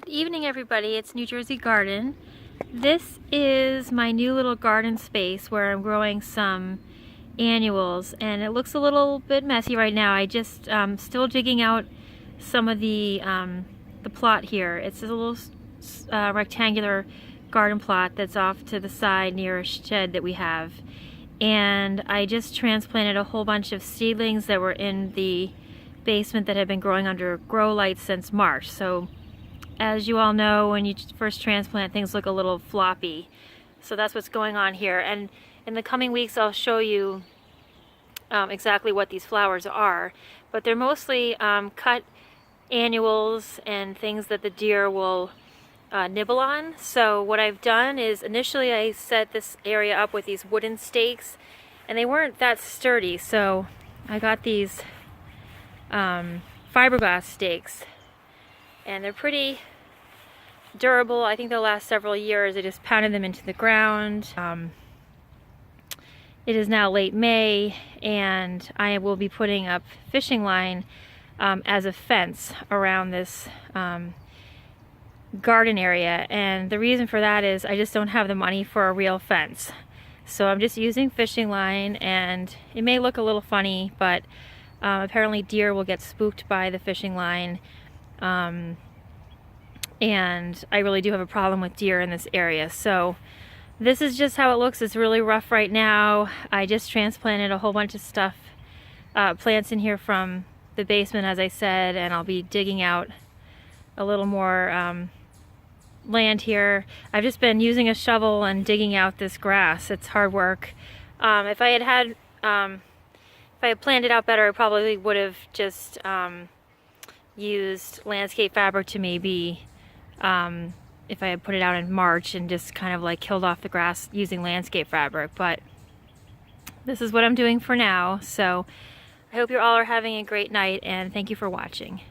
Good evening, everybody. It's New Jersey Garden. This is my new little garden space where I'm growing some annuals, and it looks a little bit messy right now. I just still digging out some of the plot here. It's a little rectangular garden plot that's off to the side near a shed that we have, and I just transplanted a whole bunch of seedlings that were in the basement that had been growing under grow lights since March. So as you all know, when you first transplant, things look a little floppy. So that's what's going on here. And in the coming weeks, I'll show you exactly what these flowers are. But they're mostly cut annuals and things that the deer will nibble on. So what I've done is initially I set this area up with these wooden stakes, and they weren't that sturdy. So I got these fiberglass stakes, and they're pretty durable. I think they'll last several years. I just pounded them into the ground. It is now late May, and I will be putting up fishing line as a fence around this garden area, and the reason for that is I just don't have the money for a real fence. So I'm just using fishing line, and it may look a little funny, but apparently deer will get spooked by the fishing line. And I really do have a problem with deer in this area. So this is just how it looks. It's really rough right now. I just transplanted a whole bunch of stuff, plants in here from the basement, as I said, and I'll be digging out a little more land here. I've just been using a shovel and digging out this grass. It's hard work. If I had planned it out better, I probably would have just used landscape fabric to maybe, if I had put it out in March and just kind of like killed off the grass using landscape fabric. But this is what I'm doing for now. So I hope you all are having a great night, and thank you for watching.